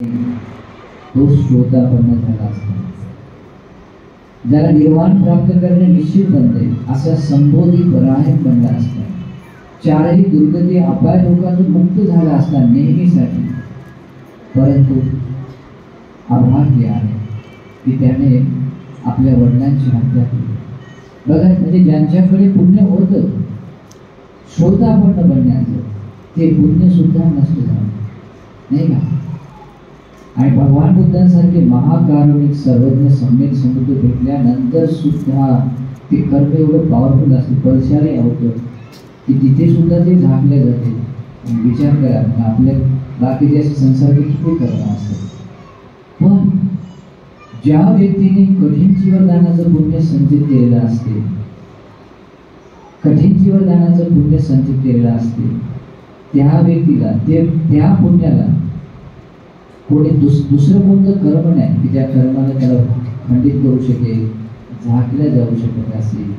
तो श्रोतापन्न झाला असता. ज्याला निर्वाण प्राप्त करणे निश्चित बनते असा संबोधी परायण बनला असता. चारही दुर्गती अपाय लोकातून मुक्त झाला असता नेहमीसाठी. परंतु अभाग्य आहे की त्याने आपल्या वडिलांची हत्या केली. बघा, म्हणजे ज्यांच्याकडे पुण्य होतं श्रोतापन्न बनण्याचं, ते पुण्य सुद्धा नष्ट झालं नाही का. आणि भगवान बुद्धांसारखे महाकारुणिक सर्वज्ञ सम्यक समुद्र भेटल्यानंतर सुद्धा ते कर्म एवढं पॉवरफुल असते, बलशाली होतं की तिथे सुद्धा ते झाकले जाते. विचार करा, आपल्या बाकीचे असे संसर्ग किती कर्म असतात. पण ज्या व्यक्तीने कठीण जीवनदानाचं पुण्य संचित केलेलं असते, कठीण जीवनदानाचं पुण्य संचित केलेलं असते, त्या व्यक्तीला त्या पुण्याला कोणी दुसरं कोणतं कर्म नाही की ज्या कर्माला त्याला खंडित करू शकेल, झाकल्या जाऊ शकत असेल.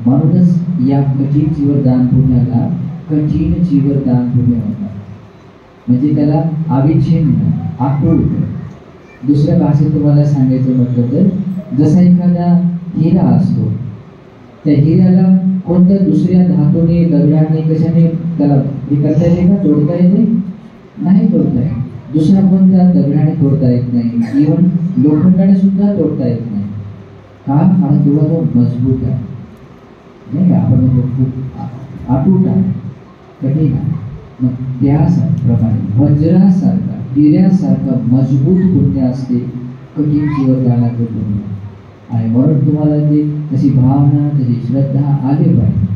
म्हणूनच या कठीण जीवनदान पुण्याला कठीण जीवनदान पुण्य म्हणतात. म्हणजे त्याला अविच्छिन्न, अतूट. दुसऱ्या भाषेत तुम्हाला सांगायचं म्हटलं तर जसा एखादा हिरा असतो, त्या हिऱ्याला कोणत्या दुसऱ्या धातूने, दगडाने, कशाने त्याला हे करता येते का, तोडता येते नाही, तोडता येत. दुसऱ्या कोणत्या दगडाने तोडता येत नाही, इव्हन लोखंडाने सुद्धा तोडता येत नाही. का? कारण तो मजबूत आहे नाही का, आपण खूप अतूट आहे, कठीण आहे. मग त्याप्रमाणे वज्रासारखा, हिऱ्यासारखा मजबूत पुण्य असते कठीण जीवनदानाचं पुण्य. आणि म्हणून तुम्हाला ते तशी भावना, तशी श्रद्धा आली पाहिजे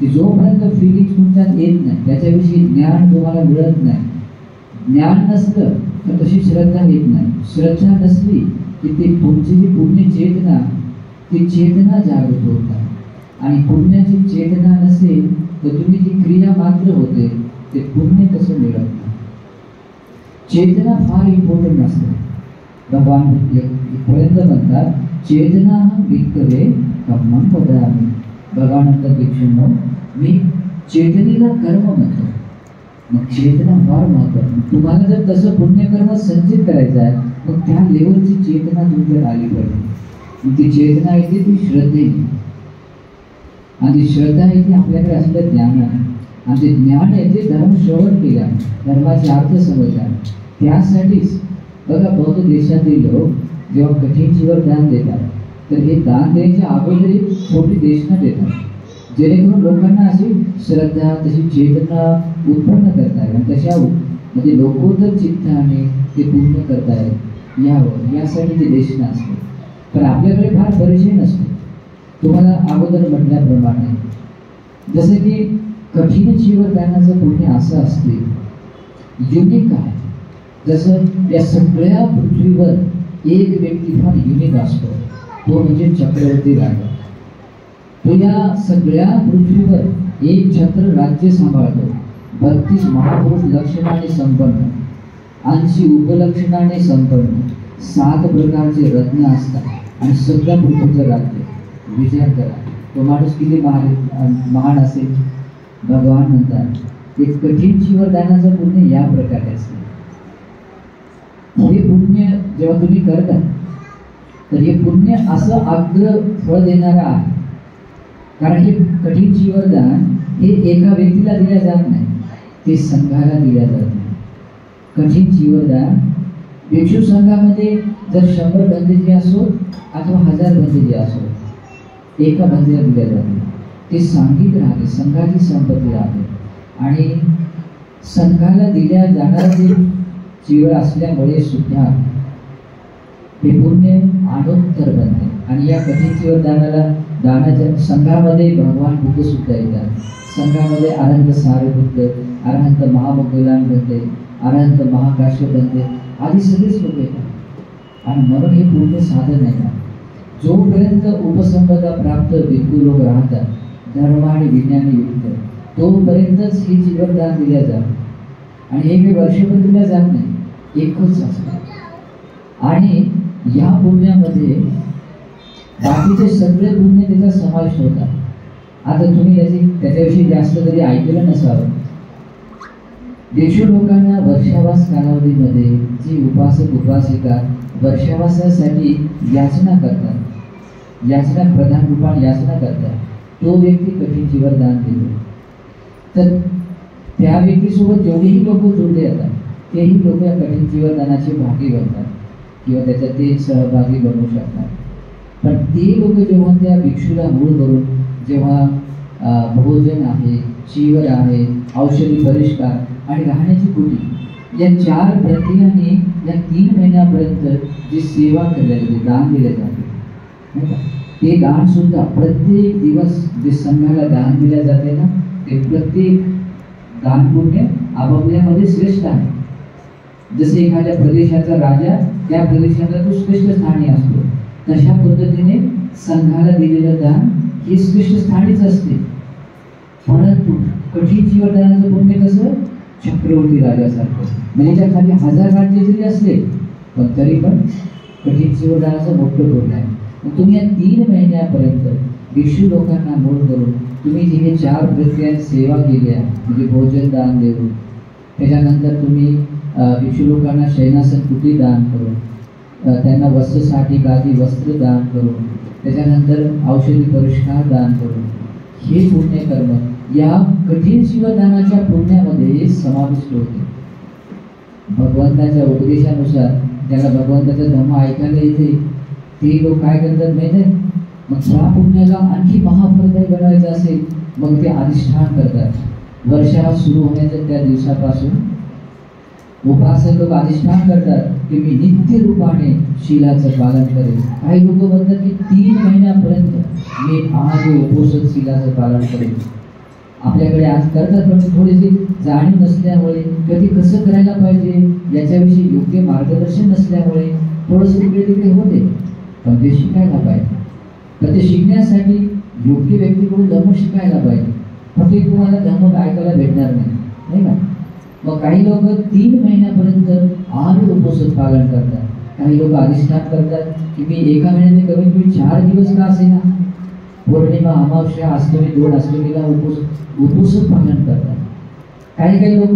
की जोपर्यंत फिलिंग्स तुमच्यात येत नाही, त्याच्याविषयी ज्ञान तुम्हाला मिळत नाही. ज्ञान नसलं तर तशी श्रद्धा येत नाही. श्रद्धा नसली की ते तुमची जी पुण्य चेतना, ती चेतना जागृत होत नाही. आणि पुण्याची चेतना नसेल तर तुम्ही ती क्रिया मात्र होते, ते पुण्य कसं मिळत नाही. चेतना फार इम्पॉर्टंट असते. भगवान पर्यंत म्हणतात चेतना विकवे कम्मम पदामी. भगवानंतर भिक्षुंनो, मी चेतनेला कर्म म्हणतो. मग चेतना फार महत्त्वाची. तुम्हाला जर तसं पुण्यकर्म संचित करायचं आहे, मग त्या लेवलची चेतना तुमच्यात आली पाहिजे. मग ती चेतना येते ती श्रद्धेने, आणि ती श्रद्धा येते आपल्याकडे असलेलं ज्ञान आहे. आणि ते ज्ञान येते धर्म श्रवण केल्या, धर्माचे अर्थ समजल्या. त्यासाठीच बघा, बौद्ध देशातील लोक जेव्हा कठीण जीवनदान देतात तर हे दान द्यायच्या अगोदर एक छोटी देशना देतात, जेणेकरून लोकांना अशी श्रद्धा, तशी चेतना उत्पन्न करता येईल. आणि तशा म्हणजे लोकोत्तर चित्ताने ते पूर्ण करता येईल यावर, यासाठी ते देशना असते. पण आपल्याकडे फार परिचय नसतो. तुम्हाला अगोदर म्हटल्याप्रमाणे जसं की कठीण जीवनदानाचं पुण्य असं असते, युनिक आहे. जसं या सगळ्या पृथ्वीवर एक व्यक्ती फार युनिक असतो, तो म्हणजे चक्रवर्ती राजा. तो या सगळ्या पृथ्वीवर एक छत्र राज्य सांभाळतो. 32 महापुरुष लक्षणाने संपन्न, 80 उपलक्षणाने संपन्न, 7 प्रकारचे रत्न असतात आणि सगळ्या पृथ्वीचं राज्य. विचार करा, तो माणूस किती महान असेल. भगवान म्हणतात एक कठीण जीवनदानाचं पुण्य या प्रकारे असते. हे पुण्य जेव्हा तुम्ही करता तर हे पुण्य असं अग्र फळ देणारं आहे. कारण हे कठीण जीवनदान हे एका व्यक्तीला दिल्या जात नाही, ते संघाला दिल्या जाते. कठीण जीवनदान भिक्षू संघामध्ये जर 100 बंदेजी असो अथवा 1000 बंदेजी असो, एका बंदेला दिल्या जाते. ते सांघिक राहते, संघाची संपत्ती राहते. आणि संघाला दिल्या जाणारे जीवन असल्यामुळे सुद्धा हे पुण्य अनोत्तर बनते. आणि या कठीण जीवनदानाला दानाच्या संघामध्ये भगवान बुद्ध सुद्धा येतात. संघामध्ये अरहंत सारिपुत्र, अरहंत महामोगलान बनते, अरहंत महाकाश्यप बनते, आदी सगळेच लोक येतात. आणि म्हणून हे पुण्य साधन आहे. जोपर्यंत उपसंपदा प्राप्त भिक्खू लोक राहतात, धर्म आणि विज्ञान युक्त, तोपर्यंतच हे जीवनदान दिल्या जातं. आणि हे काही वर्षभर दिल्या जात नाही, एकच असतं. आणि या पुण्यामध्ये बाकीचे सगळे पुण्य त्याचा समावेश होतात. आता तुम्ही त्याच्याविषयी जास्त कधी ऐकलं नसावं, भिक्षू लोकांना वर्षावास कालावधीमध्ये जी उपासक उपासिका वर्षावासासाठी याचना करतात, याचना प्रधान रूपाने याचना करतात, तो व्यक्ती कठीण चिवर दान देतो. तर त्या व्यक्तीसोबत जेवढेही लोक जोडले जातात तेही लोक या कठीण चिवर दानाचे भागी बनतात किंवा त्याच्यात ते सहभागी बनू शकतात. पण ते लोक जेव्हा त्या भिक्षूला मूळ करून जेव्हा भोजन आहे, चिवर आहे, औषधी परिष्कार आणि राहण्याची कुटी या 4 प्रक्रियांनी या 3 महिन्यापर्यंत जी सेवा केली जाते, दान दिले जाते, ते दान सुद्धा प्रत्येक दिवस जे संघाला दान दिले जाते ना, ते प्रत्येक दान पुण्य आपापल्यामध्ये श्रेष्ठ आहे. जसे एखाद्या प्रदेशाचा राजा त्या प्रदेशाचा तो श्रेष्ठ स्थानी असतो, तशा पद्धतीने संघाला दिलेलं दान हे श्रेष्ठ स्थानीच असते. परंतु कठीण चिवर दानाचं पुण्य कसं, चक्रवर्ती राजासारखं, म्हणजे त्या खाली 1000 राज्य जरी असले पण तरी पण कठीण चिवर दानाचं मोठं पुण्य आहे. तुम्ही या 3 महिन्यापर्यंत भिक्षू लोकांना मूळ करून तुम्ही जे 4 प्रक्रिया सेवा केल्या, म्हणजे भोजन दान देऊन, त्याच्यानंतर तुम्ही भिक्षू लोकांना शयनासन कुटी दान करून, त्यांना वस्त्रसाठी गादी वस्त्र दान करून, त्याच्यानंतर औषधी परिष्कार दान करून, हे पुण्यकर्म या कठीण शिवदानाच्या पुण्यामध्ये समाविष्ट होते. भगवंताच्या उपदेशानुसार ज्याला भगवंताचा धम्म ऐकायला येते ते लोक काय करतात माहिती आहे, मग त्या पुण्याला आणखी महाफलदायी बनवायचं असेल मग ते अधिष्ठान करतात. वर्षाला सुरू होण्याच्या त्या दिवसापासून उपासक लोक अधिष्ठान करतात की मी नित्य रूपाने शिलाचं पालन करेन. काही लोक म्हणतात की 3 महिन्यापर्यंत मी आज उपोषण शिलाचं पालन करेन. आपल्याकडे आज करतात पण थोडीशी जाणीव नसल्यामुळे, कधी कसं करायला पाहिजे याच्याविषयी योग्य मार्गदर्शन नसल्यामुळे थोडंसं इकडे तिकडे होते. पण ते शिकायला पाहिजे. तर ते शिकण्यासाठी योग्य व्यक्तीकडून धर्म शिकायला पाहिजे. फक्त तुम्हाला धर्म ऐकायला भेटणार नाही का. मग काही लोक 3 महिन्यापर्यंत आर्य उपवास पालन करतात. काही लोक अधिष्ठान करतात की मी एका महिन्यात कमीत कमी 4 दिवस का असेना, पौर्णिमा, अमावस्या, अष्टमी, 2 अष्टमीला उपवास पालन करतात. काही लोक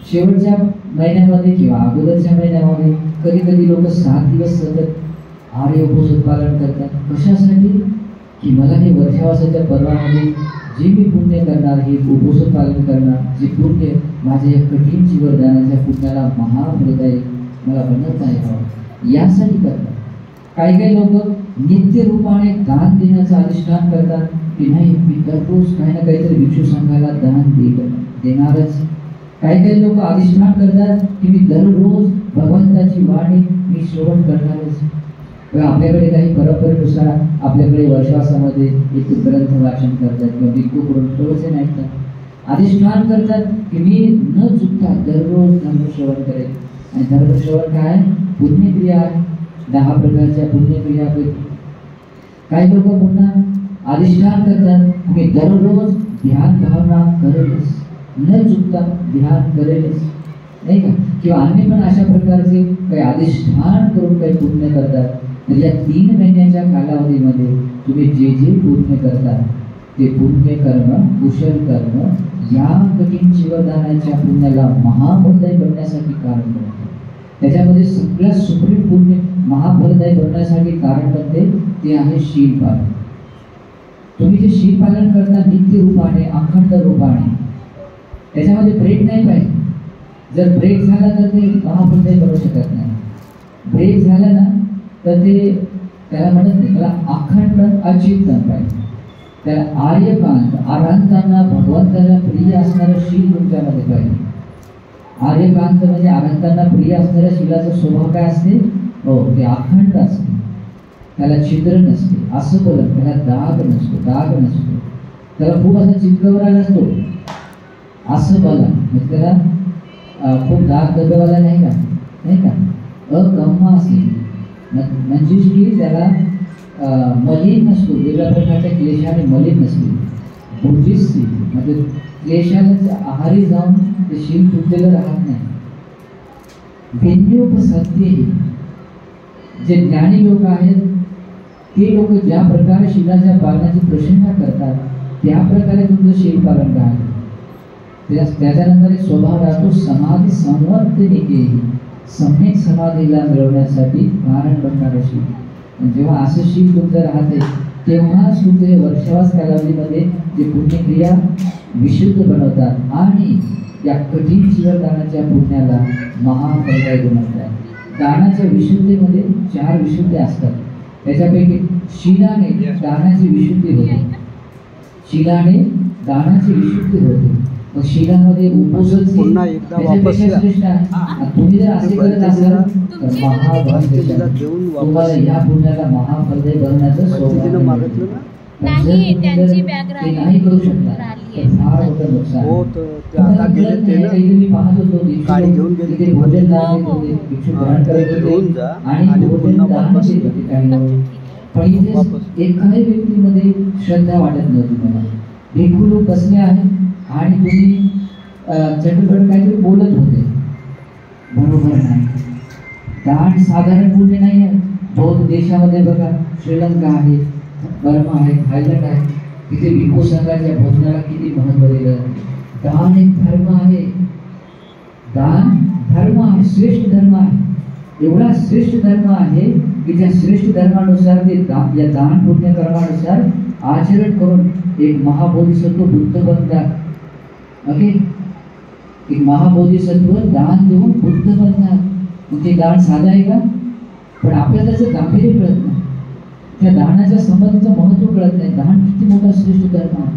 शेवटच्या महिन्यामध्ये किंवा अगोदरच्या महिन्यामध्ये कधी कधी लोक 7 दिवस सतत आर्य उपवास पालन करतात. कशासाठी की मला हे वर्षावासाच्या पर्वामध्ये जे मी पुण्य करणार, हे उपवास पालन करणार, जे पुण्य माझ्या या कठीण जीवनदानाच्या पुण्याला महाफलदायी मला बनवता यावं यासाठी करतात. काही लोक नित्य रूपाने दान देण्याचं अधिष्ठान करतात की नाही मी दररोज काही ना काहीतरी भिक्षू संघाला दान देणारच. काही लोक अधिष्ठान करतात की मी दररोज भगवंताची वाणी मी श्रवण करणारच. आपल्याकडे काही परंपरेनुसार आपल्याकडे वर्षावासामध्ये एक ग्रंथ वाचन करतात किंवा भिक्खूकडून प्रवचन ऐकतात. अधिष्ठान करतात की मी न चुकता दररोज धर्मश्रवण करेल. आणि धर्मश्रवण काय, पुण्यक्रिया आहे, 10 प्रकारच्या पुण्यक्रियापैकी. काही लोक पुन्हा अधिष्ठान करतात मी दररोज ध्यान भावना करेलच, न चुकता ध्यान करेलच, नाही का. किंवा अन्य पण अशा प्रकारचे काही अधिष्ठान करून काही पुण्य करतात. तर या 3 महिन्याच्या कालावधीमध्ये तुम्ही जे जे पुण्य करता ते पुण्य कर्म, कुशल कर्म या कठीण जीवदानाच्या पुण्याला महाफलदायी बनण्यासाठी कारण बनते. त्याच्यामध्ये सगळ्यात सुप्रीम पुण्य महाफलदायी बनण्यासाठी कारण बनते ते आहे शील पालन. तुम्ही जे शील पालन करता नित्य रूपाने, अखंड रूपाने, त्याच्यामध्ये ब्रेक नाही पाहिजे. जर ब्रेक झाला तर ते महाफलदायी बनू शकत नाही. ब्रेक झाला ना तर ते त्याला म्हणत नाही, त्याला अखंड अचिंतन पाहिजे. त्याला आर्यकांत, आरांतांना भगवंताला प्रिय असणारं शील तुमच्यामध्ये पाहिजे. आर्यकांत म्हणजे आरांतांना प्रिय असणाऱ्या शीलाचा स्वभाव काय असते, हो ते अखंड असते, त्याला छिद्र नसते, असं बोलत, त्याला दाग नसतो, त्याला खूप असा चित्रवरा नसतो, असं बोला म्हणजे त्याला खूप दाग दबेवाला नाही का, अगम्मा असेल म्हणजे की त्याला मलिन नसतो, वेगळ्या प्रकारच्या क्लेशाने मलिन नसते, भुजिस्ती म्हणजे क्लेशाच्या आहारी जाऊन ते शील तुटलेलं राहत नाही. भिन्योपसत्तेही जे ज्ञानी लोक आहेत ते लोक ज्या प्रकारे शीलाच्या पालनाची प्रशंसा करतात त्या प्रकारे तुमचं शील पालन राहतं. त्याच्यानंतर एक स्वभाव राहतो समाधी संवर्तनिके, सम्यक समाधीला मिळवण्यासाठी कारण बनणारं शील. जेव्हा असं शील तुमचं राहते तेव्हाच तुमचे वर्षावास कालावधीमध्ये जे पुण्यक्रिया विशुद्ध बनवतात आणि या कठीण जीवनदानाच्या पुण्याला महाफलदायी बनवतात. दानाच्या विशुद्धीमध्ये 4 विशुद्धी असतात. त्याच्यापैकी शीलाने दानाची विशुद्धी होते. शीलाने दानाची विशुद्धी होते. मग शीलामध्ये उपसंच पुन्हा एकदा वापस श्रेष्ठ आहे. तुम्ही जर असे करत असाल तर महाफल तुम्हाला या पुण्याला महाफलदायी बनवण्याचं सौभाग्य मागितलं ना. नाही, त्यांची बॅग ते नाही करू शकता राहिली तर फार मोठं नुकसान. हो तर ते आता गेले ते ना मी पाहत होतो गाडी घेऊन गेले. तिथे भोजन दान होते, भिक्षू दान करत घेऊन होते जा आणि आणि भोजन पुन्हा दान वापस देत होते काही लोक. पण इथे वापस. एकाही व्यक्तीमध्ये श्रद्धा वाटत नव्हती मला. भिक्खू लोक बसले आहेत आणि तुम्ही चटपट काहीतरी बोलत होते. बरोबर नाही. दान साधारण पुण्य नाही आहे. बौद्ध देशामध्ये बघा, श्रीलंका आहे, बर्मा आहे, थायलंड आहे, तिथे भिक्खू संघाच्या भोजनाला किती महत्त्व दिलं. दान एक धर्म आहे. दान धर्म आहे, श्रेष्ठ धर्म आहे. एवढा श्रेष्ठ धर्म आहे की त्या श्रेष्ठ धर्मानुसार ते या दान पुण्य कर्मानुसार आचरण करून एक महाबोधिसत्व बुद्ध बनतात. ओके, एक महाबोधिसत्व दान देऊन बुद्ध बनतात. मग ते दान साधं आहे का? पण आपल्याला त्याचं गांभीर्य कळत नाही. त्या दानाच्या संबंधाचं महत्त्व कळत नाही. दान किती मोठा श्रेष्ठ धर्म आहे.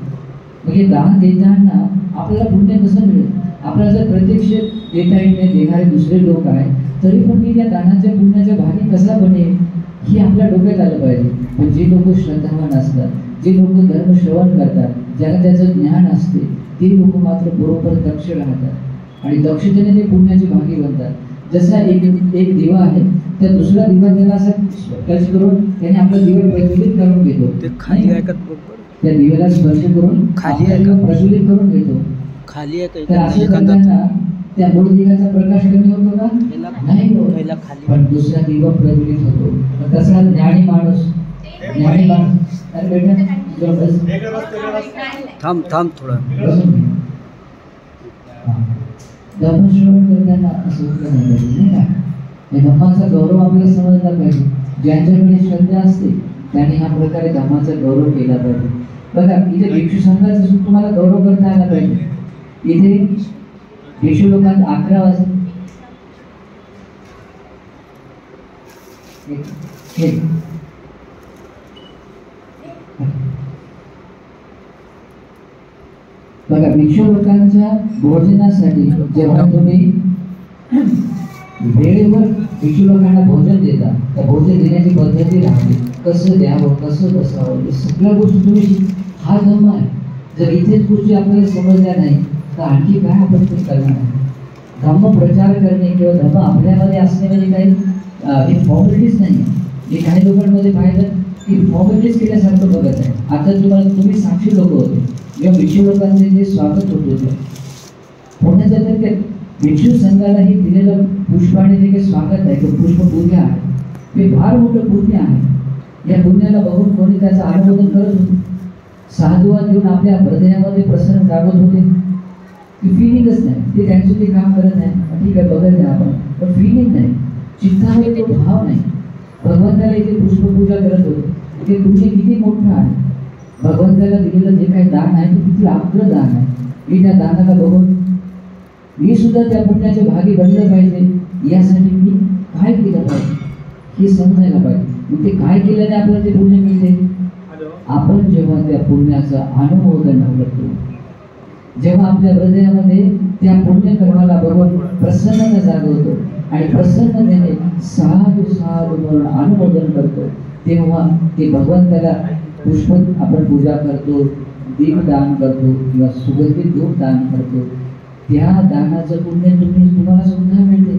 मग हे दान देताना आपल्याला पुण्य कसं मिळेल? आपल्याला जर प्रत्यक्ष देता येत नाही, देणारे दुसरे लोक आहेत, तरी पण मी त्या दानाच्या पुण्याच्या भागी कसा बनेल हे आपल्या डोक्यात आलं पाहिजे. पण जे लोक श्रद्धावान असतात, जे लोक धर्म श्रवण करतात, ज्याला त्याचं ज्ञान असते, ते लोक मात्र बरोबर दक्ष राहतात आणि दक्षतेने ते पुण्याची भागी बनतात. जसा एक दिवा आहे, त्या दुसरा दिवा त्याला असा टच करून त्याने आपला दिवा प्रज्वलित करून घेतो. ते खाली आहे का बरोबर? त्या दिव्याला स्पर्श करून खाली आपला आहे का? दिवा प्रज्वलित करून घेतो. खाली आहे तर का असं एखादा करताना त्या मूळ दिव्याचा प्रकाश कमी होतो का? नाही होत. पहिला खाली पण दुसरा दिवा प्रज्वलित होतो. मग तसा ज्ञानी माणूस अरे बेटा तुझं बस. थांब थोडा. धर्मश्रवण करताना असं होतं नाही का? या धर्माचा गौरव आपल्याला समजला पाहिजे. ज्यांच्याकडे श्रद्धा असते त्यांनी ह्या प्रकारे धर्माचा गौरव केला पाहिजे. बघा, इथे भिक्षू संघाचा सुद्धा तुम्हाला गौरव करता आला पाहिजे. इथे भिक्षू लोकांना 11 वाजता बघा, भिक्षू लोकांच्या भोजनासाठी जेव्हा तुम्ही वेळेवर भिक्षू लोकांना भोजन देता, त्या भोजन देण्याची पद्धती राहते. कसं द्यावं, कसं बसावं, सगळ्या गोष्टी तुम्ही, हा धर्म आहे. जर इथेच गोष्टी आपल्याला समजल्या नाही तर आणखी काय आपण ते करणार आहे? धर्म प्रचार करणे किंवा धर्म आपल्यामध्ये असणे म्हणजे काही हे फॉर्मॅलिटीज नाही. हे काही लोकांमध्ये पाहिलं की फॉर्मॅलिटीज केल्यासारखं बघत आहे. आता तुम्ही साक्षी लोक होते जेव्हा भिक्षू लोकांचे जे स्वागत होत होते होण्याचं, तर ते भिक्षू संघालाही दिलेलं पुष्पाने जे काही स्वागत आहे किंवा पुष्पपूजा आहे ते फार मोठं पुण्य आहे. या पुण्याला बघून कोणी त्याचं अनुमोदन करत होते. साधुवाद देऊन आपल्या हृदयामध्ये प्रसन्न जागत होते. ती फिलिंगच नाही. ते त्यांचं ते काम करत नाही, ठीक आहे बघत नाही आपण, पण फिलिंग नाही, चित्तामध्ये तो भाव नाही. भगवंताला इथे पुष्पपूजा करत होते. ते पुण्य किती मोठं आहे. भगवंताला दिलेलं जे काही दान आहे ते किती आग्र दान आहे. मी त्या दानाला बघून मी सुद्धा त्या पुण्याच्या भागी बनलं पाहिजे. यासाठी मी काय केलं पाहिजे हे समजायला पाहिजे. मग ते काय केल्याने आपल्याला ते पुण्य मिळते? आपण जेव्हा त्या पुण्याचं अनुमोदन करतो, जेव्हा आपल्या हृदयामध्ये त्या पुण्यकर्माला बघून प्रसन्नता जागवतो आणि प्रसन्नतेने साधू साधू म्हणून अनुमोदन करतो, तेव्हा ते भगवंताला पुष्प आपण पूजा करतो, दीपदान करतो किंवा सुगंधित धूप दान करतो. त्या दानाचं पुण्य तुम्हाला सुद्धा मिळते.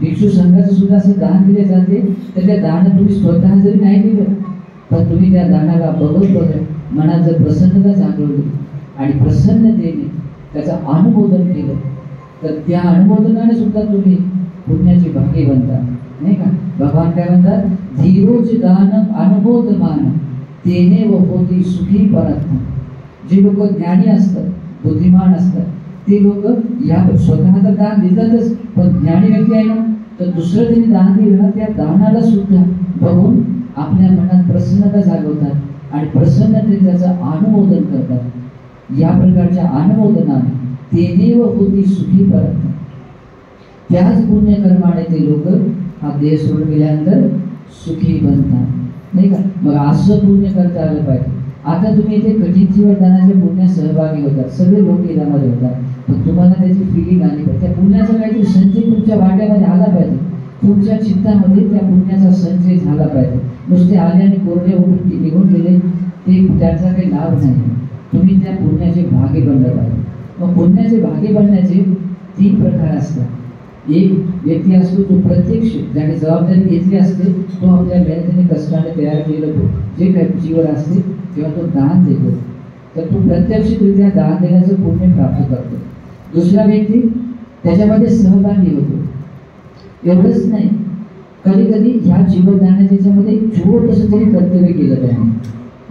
भिक्षू संघाचं सुद्धा असं दान दिले जाते. तर त्या दान तुम्ही स्वतः जरी नाही दिलं पण तुम्ही त्या दानाला बघत मनात जर प्रसन्नता जागवली आणि प्रसन्नतेने त्याचं अनुमोदन केलं तर त्या अनुमोदनाने सुद्धा तुम्ही पुण्याची भागी बनता, नाही का? भगवान काय म्हणतात? धीरोज दानम अनुमोदमान तेने व होती सुखी परत. जे लोक ज्ञानी असतात, बुद्धिमान असतात, ते लोक या स्वतः तर दान देतातच, पण ज्ञानी व्यक्ती आहे ना, तर दुसरं त्यांनी दान दिलं ना, त्या दानाला सुद्धा बघून आपल्या मनात प्रसन्नता जागवतात आणि प्रसन्नतेने त्याचं अनुमोदन करतात. या प्रकारच्या अनुमोदनाने तेनेव होती सुखी परत. त्याच पुण्यकर्माने ते लोक हा देह सोडून गेल्यानंतर सुखी बनतात, नाही का. मग असं पुण्य करता आलं पाहिजे. आता तुम्ही इथे कठीण जीवनदानाच्या पुण्यात सहभागी होतात, सगळे लोक यामध्ये होतात, पण तुम्हाला त्याची फिलिंग आली पाहिजे. त्या पुण्याचा काहीतरी संचय तुमच्या वाट्यामध्ये आला पाहिजे, तुमच्या चित्तामध्ये त्या पुण्याचा संचय झाला पाहिजे. नुसते आले आणि कोरडे उठून निघून गेले, ते त्याचा काही लाभ नाही. तुम्ही त्या पुण्याचे भागी बनलं पाहिजे. मग पुण्याचे भागी बनण्याचे 3 प्रकार असतात. एक व्यक्ती असतो तो प्रत्यक्ष ज्याने जबाबदारी घेतली असते, तो आपल्या मेहनतीने कष्टाने तयार केलं जे काही जीवन असते तेव्हा तो दान देतो, तर तो प्रत्यक्षरित्या दान देण्याचं पुण्य प्राप्त करतो. दुसरा व्यक्ती त्याच्यामध्ये सहभागी होतो. एवढंच नाही, कधी कधी ह्या जीवनदानाच्या याच्यामध्ये छोटंसं तरी कर्तव्य केलं त्याने,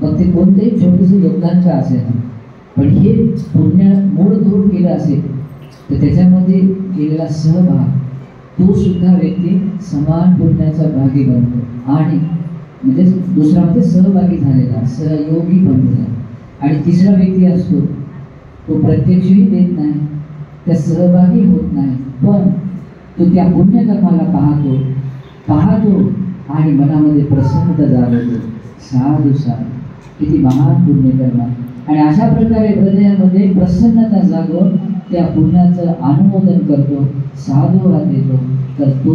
मग ते कोणतंही छोटंसं योगदान का असेल, पण हे पुण्य मूळ धरून केलं असेल तर त्याच्यामध्ये केलेला सहभाग, तो सुद्धा व्यक्ती समान पुण्याचा भागी बनतो. आणि म्हणजे दुसरा म्हणजे सहभागी झालेला, सहयोगी बनलेला. आणि तिसरा व्यक्ती असतो तो प्रत्यक्षही देत नाही, त्या सहभागी होत नाही, पण तो त्या पुण्यकर्माला पाहतो आणि मनामध्ये प्रसन्नता जागवतो. साधू साधू, किती महान पुण्यकर्म. आणि अशा प्रकारे हृदयामध्ये प्रसन्नता जागवून त्या पुण्याचं अनुमोदन करतो, साधूला देतो, तर तो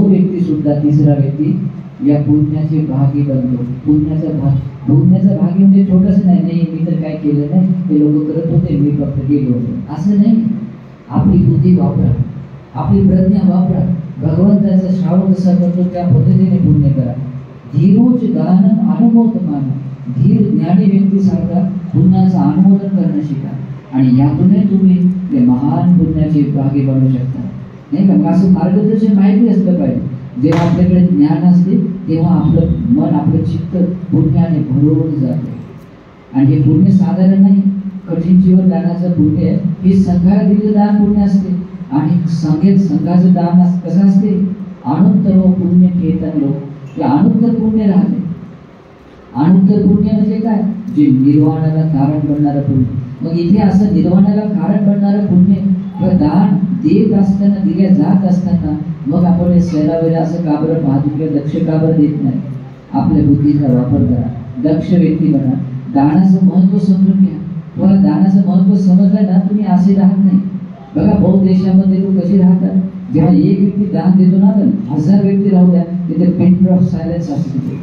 व्यक्ती सुद्धा तिसरा व्यक्ती या पुण्याचे भागी बनतो. पुण्याचा भागी म्हणजे छोटंसं नाही, मी तर काय केलं नाही, ते लोक करत होते, मी फक्त गेलो होतो, असं नाही. आपली बुद्धी वापरा, आपली प्रज्ञा वापरा, भगवंताचा श्रावण कसा करतो त्या पद्धतीने पुण्य करा. धीरोज दानम अनुमोदमान, धीर ज्ञानी व्यक्तीसारखा पुण्याचं अनुमोदन करणं शिका, आणि यातूनही तुम्ही ते महान पुण्याचे भागी बनू शकता, नाही का. मग असं मार्गदर्शन माहिती असलं पाहिजे. जेव्हा आपल्याकडे ज्ञान असते तेव्हा आपलं मन, आपलं चित्त पुण्याने भरून जाते. आणि हे पुण्य साधारण नाही, कठीण जीवन दानाचं पुण्य आहे. हे संघाला दिलेलं दान पुण्य असते. आणि संघाचं दान कसं असते, अनुत्तर पुण्य कीर्तन लोक, ते अनुत्तर पुण्य राहते. अनुत्तर पुण्य म्हणजे काय, जे निर्वाणाला कारण बनणारं पुण्य. मग इथे असं निर्वाणाला कारण बनणारं पुण्य किंवा दान देत असताना, दिल्या जात असताना मग आपण सैरावेला असं का बरं पाहतो किंवा लक्ष का बरं देत नाही. आपल्या बुद्धीचा वापर करा, दक्ष व्यक्ती बना, दानाचं महत्त्व समजून घ्या. तुम्हाला दानाचं महत्त्व समजलं ना, तुम्ही असे राहत नाही. बघा बौद्ध देशामध्ये लोक कसे राहतात, जेव्हा एक व्यक्ती दान देतो ना, तर 1000 व्यक्ती राहू द्या, तिथे पिन ऑफ सायलेन्स असते.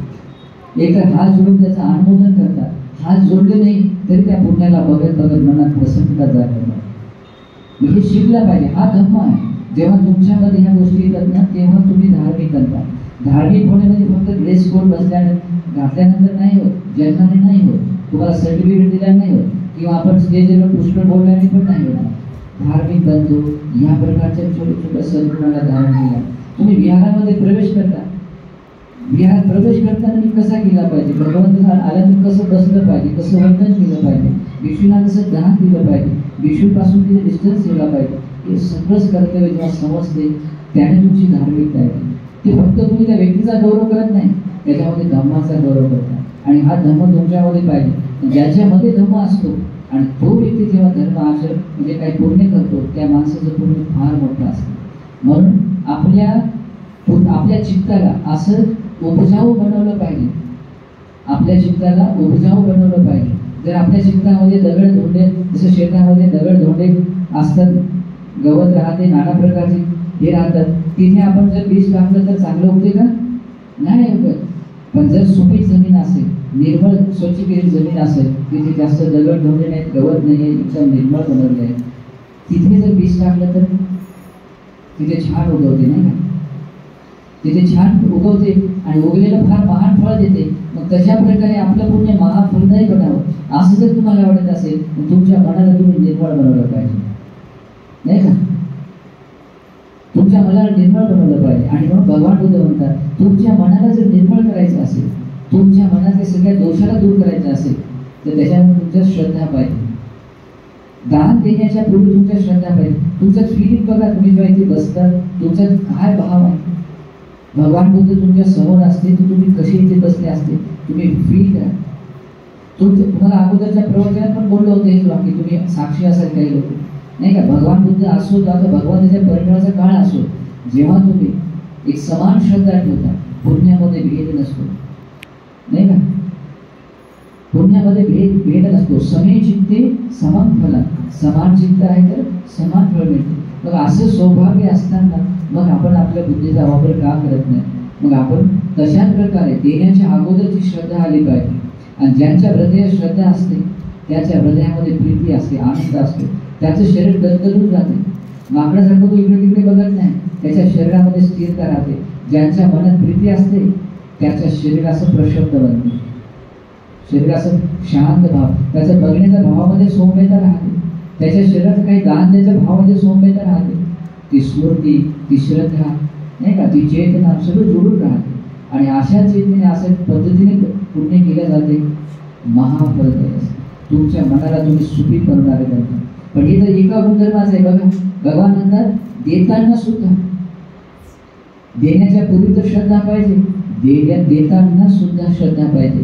एका हात जोडून त्याचं अनुमोदन करतात. हात जोडले नाही तरी त्या पुण्याला बघत मनात प्रसन्नता जागवतात. हे शिकलं पाहिजे, हा धर्म आहे. जेव्हा तुमच्यामध्ये ह्या गोष्टी येतात ना, तेव्हा तुम्ही धार्मिक बनता. धार्मिक होणे म्हणजे फक्त ड्रेस कोड घातल्यानंतर नाही होत, जन्माने नाही होत, तुम्हाला सर्टिफिकेट दिल्याने नाही होत, किंवा आपण स्टेजवर पुष्कळ बोलल्याने पण नाही होत. धार्मिक बनतो या प्रकारच्या छोट्या सद्गुणाला धारण केला. तुम्ही विहारामध्ये प्रवेश करता, विहार प्रवेश करताना मी कसा केला पाहिजे, भगवंत आल्यानंतर कसं बसलं पाहिजे, कसं वंदन केलं पाहिजे, भिक्षूंना कसं दान दिलं पाहिजे, भिक्षूपासून तिथे डिस्टन्स ठेवला पाहिजे, हे सगळंच कर्तव्य जेव्हा समजते त्याने तुमची धार्मिकता आहे. ते फक्त तुम्ही त्या व्यक्तीचा गौरव करत नाही, त्याच्यामध्ये धम्माचा गौरव करता. आणि हा धम्म तुमच्यामध्ये पाहिजे. ज्याच्यामध्ये धम्म असतो आणि तो व्यक्ती जेव्हा धर्म आचरण म्हणजे काही पुण्य करतो, त्या माणसाचं पुण्य फार मोठं असतं. म्हणून आपल्या चित्ताला असं उपजाऊ बनवलं पाहिजे, आपल्या चित्ताला उपजाऊ बनवलं पाहिजे. जर आपल्या चित्तामध्ये दगड धोंडे, जसं शेतामध्ये दगड धोंडे असतात, गवत राहते, नाना प्रकारचे हे राहतात, तिथे आपण जर बीज टाकलं तर चांगलं उगते का, नाही उगत. पण जर सुपीक जमीन असेल, निर्मळ स्वच्छ केलेली जमीन असेल, तिथे जास्त दगड धोंडे नाहीत, गवत नाही आहे, एकदम निर्मळ बनवले आहे, तिथे जर बीज टाकलं तर तिथे छान उगवते, नाही का. तिथे छान उगवते आणि उगलेलं फार महान फळ देते. मग तशा प्रकारे आपलं पुण्य महाफलदायी बनावं असं जर तुम्हाला वाटत असेल, तर तुमच्या मनाला तुम्ही निर्मळ बनवलं पाहिजे, नाही का. तुमच्या मनाला निर्मळ बनवलं पाहिजे. आणि म्हणून भगवान बुद्ध म्हणतात, तुमच्या मनाला जर निर्मळ करायचं असेल, तुमच्या मनातल्या सगळ्या दोषाला दूर करायचं असेल, तर त्याच्यामध्ये तुमच्या श्रद्धा पाहिजे. दान देण्याच्या पूर्वी तुमच्या श्रद्धा पाहिजे. तुमचं फिलिंग बघा, तुम्ही जेव्हा इथे बसतात तुमच्यात काय भाव आहे. भगवान बुद्ध तुमच्या समोर असते तर तुम्ही कसे इथे बसले असते, तुम्ही फील करा. तुम्हाला अगोदरच्या प्रवचनात पण बोललो होतं हेच वाक्य, तुम्ही साक्षी असाल काही लोक नाही का. भगवान बुद्ध असो आता भगवानाच्या परिणामाचा काळ असो, जेव्हा तुम्ही एक समान श्रद्धा ठेवता, पुण्यामध्ये भेद नसतो नाही का. पुण्यामध्ये भेद नसतो. समे चित्ते समम फल, समान चित्त आहे तर समान फळ मिळते. मग असं सौभाग्य असताना मग आपण आपल्या बुद्धीचा वापर का करत नाही. मग आपण तशाच प्रकारे देण्याच्या अगोदरची श्रद्धा आली पाहिजे. आणि ज्यांच्या हृदयात श्रद्धा असते त्याच्या हृदयामध्ये प्रीती असते, आनंद असतो, त्याचं शरीर गदगदून जाते. माकडासारखं तो इकडे तिकडे बघत नाही, त्याच्या शरीरामध्ये स्थिरता राहते. ज्यांच्या मनात प्रीती असते त्याच्या शरीराचं प्रशब्द बनते, शरीराचं शांत भाव, त्याचं बघण्याच्या भावामध्ये सौम्यता राहते, त्याच्या शरीराचं काही दान द्यायच्या भावामध्ये सौम्यता राहते. ती स्मृती, ती श्रद्धा नाही का, ती चेतना सगळं जोडून राहते. आणि अशा चेतनेने अशा पद्धतीने पुण्य केल्या जाते. महाफलदायी असते. तुमच्या मनाला तुम्ही सुखी करणारे बनता. पण हे तर एका गुणधर्माचं आहे बघा. भगवान म्हणतात देताना सुद्धा, देण्याच्या पूर्वी तर श्रद्धा पाहिजे, देताना सुद्धा श्रद्धा पाहिजे,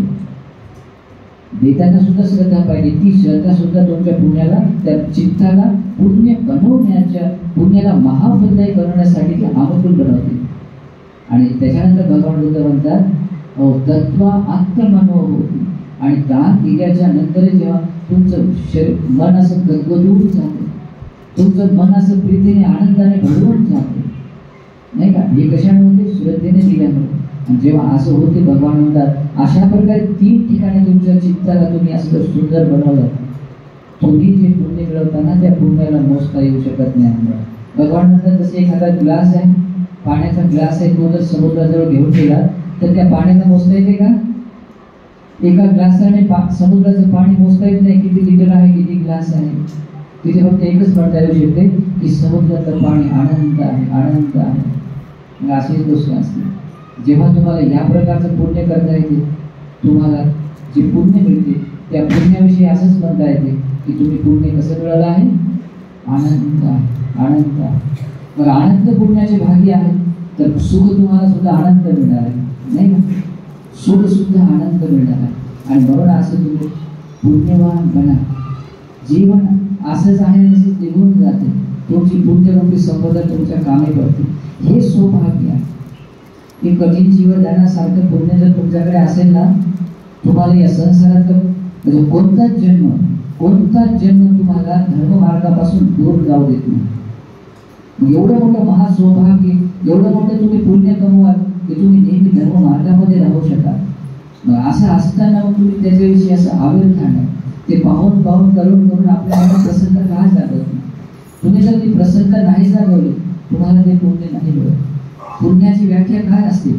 देताना सुद्धा श्रद्धा पाहिजे. ती श्रद्धा सुद्धा तुमच्या पुण्याला, त्या चित्ताला पुण्य बनवण्याच्या, पुण्याला महाफलदायी बनवण्यासाठी ती अनुकूल बनवते. आणि त्याच्यानंतर भगवान बुद्ध म्हणतात तत्व आत्ममनो होती. आणि दान दिल्याच्या नंतर जेव्हा तुमचं शरीर मन असं गदगदून जाते, तुमचं मन असं प्रीतीने आनंदाने भरवून जाते नाही का. हे कशाने होते, श्रद्धेने दिल्यामुळे. आणि जेव्हा असं होते भगवान म्हणतात अशा प्रकारे 3 ठिकाणी तुमच्या चित्ताला तुम्ही असं सुंदर बनवलं. तुम्ही जे पुण्य मिळवताना त्या पुण्याला मोजता येऊ शकत नाही. भगवान म्हणतात जसे एखादा ग्लास आहे, पाण्याचा ग्लास आहे, तो जर समुद्राजवळ घेऊन गेला तर त्या पाण्याला मोजता येते का. एका ग्लासाने समुद्राचं पाणी मोजता येत नाही, किती लिटर आहे, किती ग्लास आहे. तिथे फक्त एकच म्हणता येऊ शकते की समुद्राचं पाणी आनंद आहे, आनंद आहे. अशीच गोष्ट असते. जेव्हा तुम्हाला या प्रकारचं पुण्य करता येते, तुम्हाला जे पुण्य मिळते त्या पुण्याविषयी असंच म्हणता येते की तुम्ही पुण्य कसं मिळालं आहे, आनंद आहे, आनंद आहे. मग आनंद पुण्याचे भागी आहे तर सुख तुम्हाला सुद्धा आनंद मिळणार आहे नाही का. सुख सुद्धा आनंद मिळणार आहे. आणि म्हणून असं तुम्ही पुण्यवान बना. जीवन असंच आहे तसंच निघून जाते. तुमची पुण्यरूपी संपदा तुमच्या कामी पडते. हे सौभाग्य आहे. हे कठीण जीवनदानासारखं पुण्य जर तुमच्याकडे असेल ना, तुम्हाला या संसारात म्हणजे कोणताच जन्म तुम्हाला धर्ममार्गापासून दूर जाऊ देत नाही. एवढं मोठं महासौभाग्य, एवढं मोठं तुम्ही पुण्य कमवाल की तुम्ही नेहमी धर्ममार्गामध्ये राहू शकाल. मग असं असताना मग तुम्ही त्याच्याविषयी असं आवेल खाणं, ते पाहून करून आपल्याला प्रसन्न का जागत नाही. तुम्ही जर ती प्रसन्न नाही जागवली तुम्हाला ते पुण्य नाही मिळत. पुण्याची व्याख्या काय असते.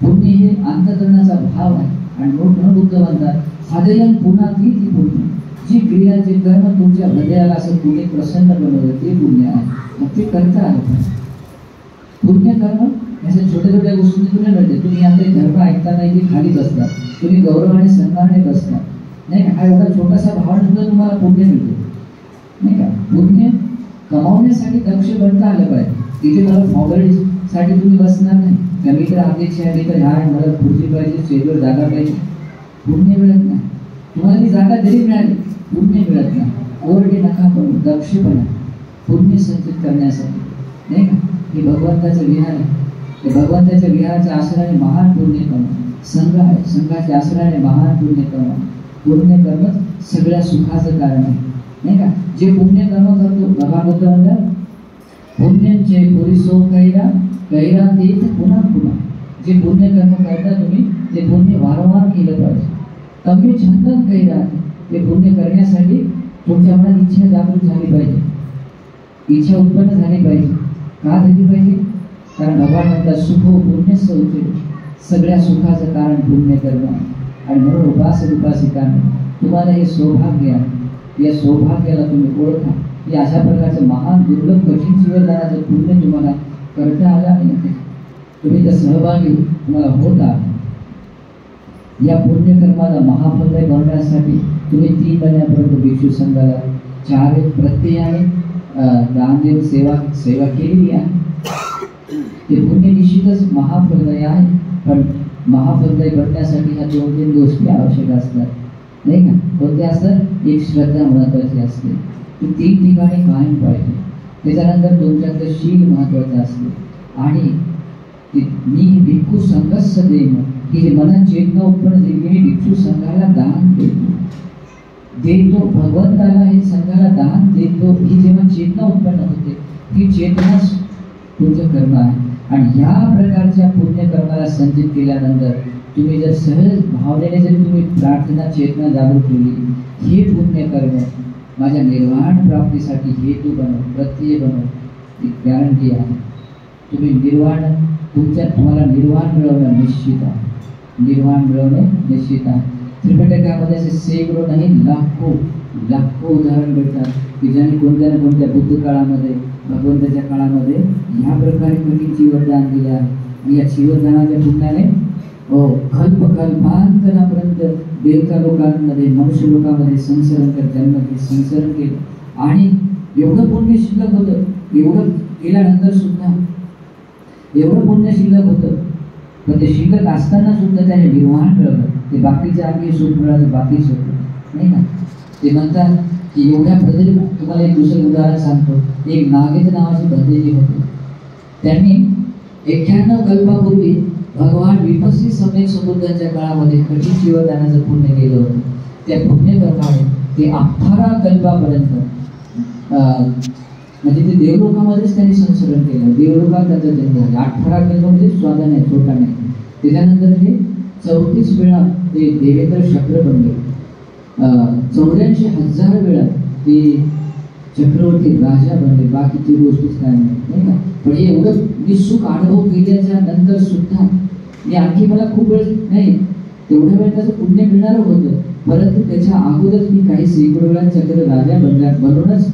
पुण्य हे अंतःकरणाचा भाव आहे. आणि म्हणून बुद्ध म्हणतात साधयन पुन्हा ती पुण्य. जी क्रिया, जे कर्म तुमच्या हृदयाला असं पुणे प्रसन्न बनवलं ते पुण्य आहे. मग ते करता आलं पाहिजे. पुण्य कर्म अशा छोट्या छोट्या गोष्टी तुला मिळते. तुम्ही आता धर्म ऐकताना इथे खाली बसता, तुम्ही गौरवाने सन्मानाने बसता नाही का. हा एवढा छोटासा भावना सुद्धा तुम्हाला पुण्य मिळते नाही का. पुण्य कमावण्यासाठी दक्ष बनता आलं पाहिजे. तिथे मला फॉर्मॅलिटीसाठी तुम्ही बसणार नाही का. मी तर अध्यक्ष आहे, मी तर ह्या मला खुर्ची पाहिजे, स्टेजवर जागा पाहिजे. पुण्य मिळत नाही. तुम्हाला ती जागा जरी मिळाली पुण्य मिळत नाही. ओरडे नका करू, दक्ष बना पुण्य संचित करण्यासाठी नाही का. हे भगवंताचं विहार आहे. ते भगवंताच्या विहाराच्या आश्रयाने महान पुण्य कमवा. संघ आहे, संघाच्या आश्रयाने महान पुण्य कमवा. पुण्य कर्म सगळ्या सुखाचं कारण आहे नाही का. जे पुण्य कर्म करतो भगवान बुद्ध म्हणतात पुण्यांचे पुरीसो कैरा देत पुन्हा पुन्हा. जे पुण्य कर्म करता तुम्ही ते पुण्य वारंवार केलं पाहिजे. कमी छंदन कैरा, ते पुण्य करण्यासाठी तुमच्या मनात इच्छा जागृत झाली पाहिजे, इच्छा उत्पन्न झाली पाहिजे. का झाली पाहिजे. कारण भगवान म्हणतात सुख पुण्य सौचे, सगळ्या सुखाचं कारण पुण्य कर्म. आणि म्हणून उपासिकांना तुम्हाला हे सौभाग्य आहे. या सौभाग्याला तुम्ही ओळखा. या अशा प्रकारचं महान दुर्लभ कठीण जीवनदानाचं पुण्य तुम्हाला करता आलं नाही. तुम्ही त्या सहभागी तुम्हाला होत आहात. या पुण्यकर्माला महाफलदायी बनवण्यासाठी तुम्ही 3 महिन्यापर्यंत भिक्षू संघाला 4 प्रत्ययाने दान देऊन सेवा केलेली आहे, ते पुण्य निश्चितच महाफलदायी आहे. पण महाफलदायी बनण्यासाठी ह्या 2-3 गोष्टी आवश्यक असतात, नाही का? कोणत्या असतात? एक श्रद्धा महत्वाची असते, ती 3 ठिकाणी कायम पाहिजे. त्याच्यानंतर तुमच्यातलं शील महत्वाचं असते, आणि मी भिक्खू संघस्य देन, की जे मनात चेतना उत्पन्न झाली, मी भिक्षू संघाला दान देतो, भगवंताला हे संघाला दान देतो, ही जेव्हा चेतना उत्पन्न होते, ही चेतनाच तुमचं कर्म आहे. आणि ह्या प्रकारच्या पुण्यकर्माला संचित केल्यानंतर तुम्ही जर सहज भावनेने जर तुम्ही प्रार्थना चेतना जागृत केली, हे पुण्यकर्म माझ्या निर्वाण प्राप्तीसाठी हेतू बनव, प्रत्यय बनव, ही गॅरंटी आहे. तुम्ही तुम्हाला निर्वाण मिळवणं निश्चित आहे, निर्वाण मिळवणे निश्चित आहे. त्रिपिटकामध्ये असे सैकड़ो नाही लाखो उदाहरण भेटतात की ज्यांनी कोणत्या ना कोणत्या बुद्ध काळामध्ये, भगवंताच्या काळामध्ये ह्या प्रकारे कधी जीवनदान दिले आहे. आणि या जीवनदानाच्या पुण्याने कल्पांतरापर्यंत देवता लोकांमध्ये, मनुष्य लोकांमध्ये संसरण केलं, आणि एवढं पुण्य शिल्लक होतं, एवढं केल्यानंतर सुद्धा एवढं पुण्य शिल्लक होतं, पण ते शिल्लक असताना सुद्धा त्याने निर्वाण मिळवलं. ते बाकीच्या आम्ही सुख मिळालं बाकीच होतं, नाही ना? ते म्हणतात की एवढ्या बदल. तुम्हाला एक दुसरं उदाहरण सांगतो. एक नागेंद्र नावाचे भद्रेजी होते, त्यांनी 91 कल्पापूर्वी भगवान विपस्सी समेत समुद्राच्या काळामध्ये कठीण जीवदानाचं पुण्य केलं होतं. त्या पुण्यकर्माने ते 18 कल्पापर्यंत म्हणजे ते देवलोकामध्येच त्यांनी संसरण केलं. देवलोकात त्यांचा जन्म झाला. 18 कल्प म्हणजे स्वादा नाही, छोटा नाही. त्याच्यानंतर ते 34 वेळा ते देवेंद्र चक्र बनले. 84,000 वेळा ते चक्रवर्ती राजा बनले. बाकीची गोष्टीच काय नाही का? पण एवढं मी सुख अनुभव केल्याच्या नंतर सुद्धा मी आणखी मला खूप वेळ नाही तेवढ्या वेळ त्याचं पुण्य मिळणार होतं, परंतु त्याच्या अगोदर मी काही सैकड़ो वेळा चक्र राजा बनूनच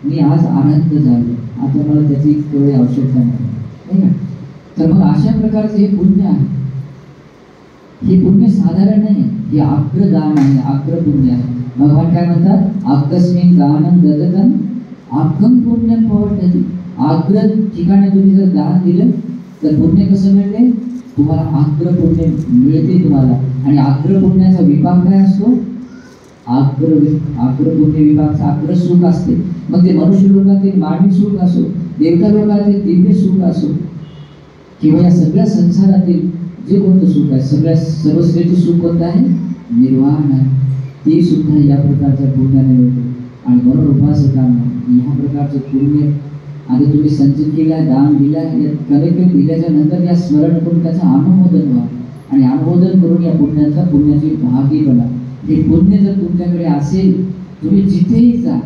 मी आज आनंद झालो. आता मला त्याची तेवढी आवश्यकता नाही का? तर मग अशा प्रकारचे हे पुण्य आहे. हे पुण्य साधारण नाही, हे अग्रदान आहे, अग्रपुण्य आहे. भगवान काय म्हणतात? आकस्मिक दानं ददतं आगम पुण्यं भवति. अग्र ठिकाणी तुम्ही जर दान दिलं तर पुण्य कसं मिळते? तुम्हाला अग्रपुण्य मिळते तुम्हाला. आणि अग्रपुण्याचा विभाग काय असतो? अग्रपुण्य विभागाचा अग्र सुख असते. मग ते मनुष्य लोकांतील मानवी सुख असो, देवता लोकांतील दिव्य सुख असो, किंवा या सगळ्या संसारातील जे कोणतं सुख आहे, सर्वश्रेष्ठ सुख कोणतं आहे? निर्वाण आहे. ते सुद्धा या प्रकारच्या पुण्याने मिळते. आणि म्हणून उपासकांना या प्रकारचं पुण्य आता तुम्ही संचित केला, दान दिला, कलेक्ट दिल्याच्या नंतर या स्मरण करून त्याचं अनुमोदन व्हा, आणि अनुमोदन करून या पुण्याची भागी बना. हे पुण्य जर तुमच्याकडे असेल, तुम्ही जिथेही जा,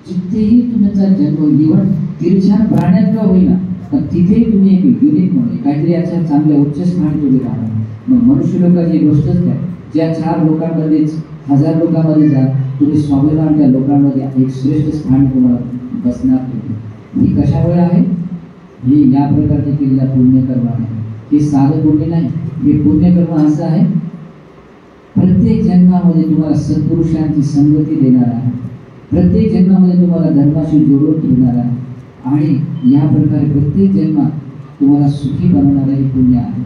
जिथेही तुमचा जन्म, इव्हन तिरछान प्राण्यात का होईना, पण तिथेही तुम्ही एक युनिक म्हणून काहीतरी याच्या चांगल्या उच्च स्थानी तुम्ही राहणार. मग मनुष्य लोकांची गोष्टच काय, ज्या 4 लोकांमध्येच 1000 लोकांमध्ये जा, तुम्ही स्वाभिमान त्या लोकांमध्ये एक श्रेष्ठ स्थान तुम्हाला बसणार. ही कशामुळे आहे? हे या प्रकारचे केलेल्या पुण्यकर्म आहे. हे साधं पुण्य नाही, हे पुण्यकर्म असं आहे प्रत्येक जन्मामध्ये तुम्हाला सत्पुरुषांची संगती देणार आहे, प्रत्येक जन्मामध्ये तुम्हाला धर्माशी जोडून ठेवणार आहे, आणि या प्रकारे प्रत्येक जन्मात तुम्हाला सुखी बनवणारे हे पुण्य आहे,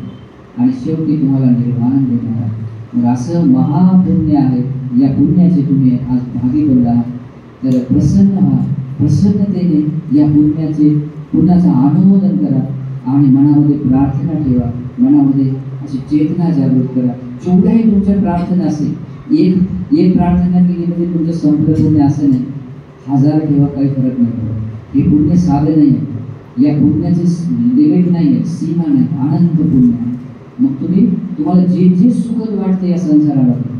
आणि शेवटी तुम्हाला निर्वाण देणार आहे. मग असं महापुण्य आहे. या पुण्याचे तुम्ही आज भागी बनला आहात. तर प्रसन्न व्हा, प्रसन्नतेने या पुण्याचं अनुमोदन करा, आणि मनामध्ये प्रार्थना ठेवा, मनामध्ये अशी चेतना जागृत करा. जेवढ्याही तुमच्या प्रार्थना असेल, एक प्रार्थना केली म्हणजे तुमचं संपूर्ण पुण्य असं नाही, 1000 ठेवा, काही फरक नाही पडत. हे पुण्य साधे नाही आहे, या पुण्याचे लिमिट नाही आहे, सीमा नाही, आनंद पुण्य आहे. मग तुम्हाला जे सुख वाटते या संसारामध्ये,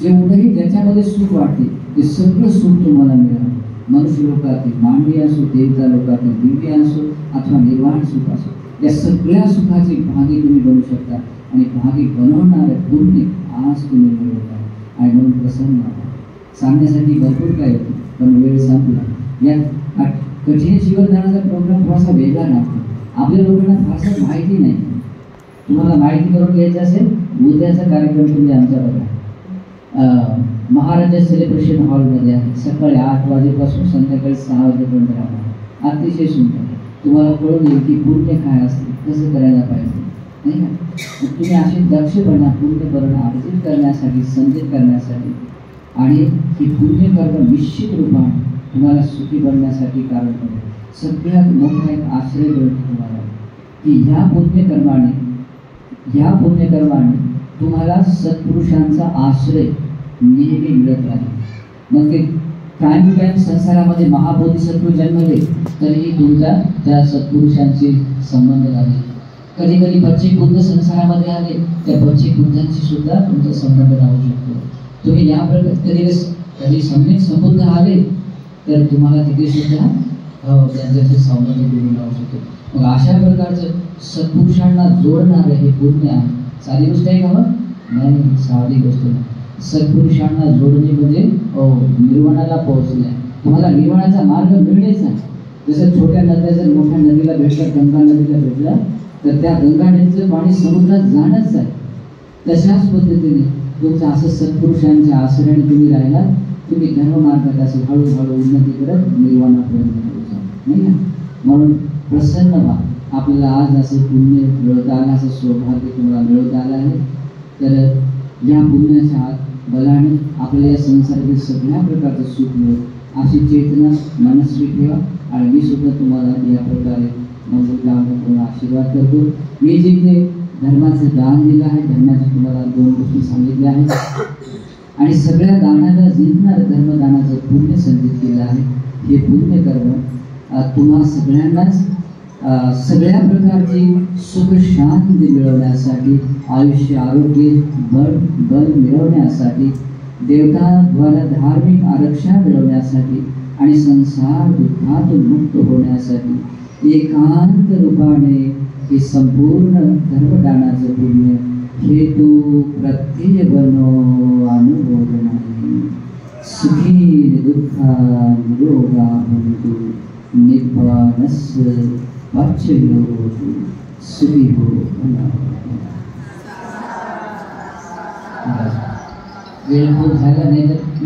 जेवढंही ज्याच्यामध्ये सुख वाटते ते सगळं सुख तुम्हाला मिळालं. मनुष्य लोकातील, मानवी असो, देवता लोकातील, दिव्य असो अथवा निर्वाण सुख असो, या सगळ्या सुखाची भागी तुम्ही बनू शकता, आणि भागी बनवणारे पुण्य आज तुम्ही मिळवता. आणि म्हणून प्रसन्न व्हा. सांगण्यासाठी भरपूर काय होतं, पण वेळ संपला. या कठीण जीवनदानाचा प्रोग्राम थोडासा वेगळा लागतो. आपल्या लोकांना फारसं माहिती नाही. तुम्हाला माहिती करून घ्यायचं असेल, उद्याचा कार्यक्रम तुम्ही आमचा बघा. महाराजा सेलिब्रेशन हॉलमध्ये आहे. सकाळी 8 वाजेपासून संध्याकाळी 6 वाजेपर्यंत राहणार. अतिशय सुंदर. तुम्हाला कळून येईल की पुण्य काय असते, कसं करायला पाहिजे, नाही का. मग तुम्ही असे दक्षपणा पुण्यकर्म अर्जित करण्यासाठी, संचित करण्यासाठी आणि ही पुण्यकर्म निश्चित रूपाने तुम्हाला सुखी बनण्यासाठी कारण पडेल. सगळ्यात मोठा एक आश्रय मिळतो तुम्हाला की ह्या पुण्यकर्माने तुम्हाला सत्पुरुषांचा आश्रय नेहमी मिळत राहील. मग ते कायम संसारामध्ये महाबोधिसत्व जन्मले तरीही तुमचा त्या सत्पुरुषांशी संबंध राहील. कधी कधी बच्चे बुद्ध संसारामध्ये आले, त्या बच्चे बुद्धांशी सुद्धा तुमचा संबंध राहू शकतो. तुम्ही या प्रकारे कधी सम्यक संबुद्ध आले तर तुम्हाला तिथे सुद्धा त्यांच्याशी संबंध जोडून राहू शकतो. मग अशा प्रकारचं सत्पुरुषांना जोडणारं हे पुण्य आहे. साधी गोष्ट आहे का? नाही, साधी गोष्ट नाही. सत्पुरुषांना जोडणे म्हणजे निर्वाणाला पोहोचणे. तुम्हाला निर्वाणाचा मार्ग मिळणेच आहे. जसं छोट्या नद्या जर मोठ्या नदीला भेटलं, गंगा नदीला भेटलं तर त्या गंगा नदीचं पाणी समुद्रात जाणंच आहे. तशाच पद्धतीने तुमचं असं सत्पुरुषांच्या आश्रयाने तुम्ही राहिला, तुम्ही धर्ममार्गात असं हळूहळू उन्नती करत निर्वाणापर्यंत पोहोचा, नाही का. म्हणून प्रसन्न व्हा. आपल्याला आज असं पुण्य मिळत आलं, असं सौभाग्य तुम्हाला मिळत आलं आहे. तर या पुण्याच्या बलाने आपल्याला या संसारातील सगळ्या प्रकारचं सुख मिळेल अशी चेतना मनस्वी ठेवा. आणि मी सुद्धा तुम्हाला या प्रकारे मंगल आशीर्वाद करतो. मी जे ते धर्माचं दान दिलं आहे, धर्माची तुम्हाला 2 गोष्टी सांगितल्या आहेत आणि सगळ्या दानाला जिंकणार धर्मदानाचं पुण्य संचित केलं आहे. हे पुण्य कर्म तुम्हा सगळ्यांनाच सगळ्या प्रकारची सुख शांती मिळवण्यासाठी, आयुष्य आरोग्य बल मिळवण्यासाठी, देवताद्वारा धार्मिक आरक्षण मिळवण्यासाठी आणि संसार दुःखातून मुक्त होण्यासाठी एकांत रूपाने हे संपूर्ण धर्मदानाचं पुण्य हेतू प्रत्यय बनो अनुमोदनाने सुखी दुःखा निरोगा भवन्तु निब्बाणस्य वाच्ययो सुखी हो. वेळ खूप झाला नाही तर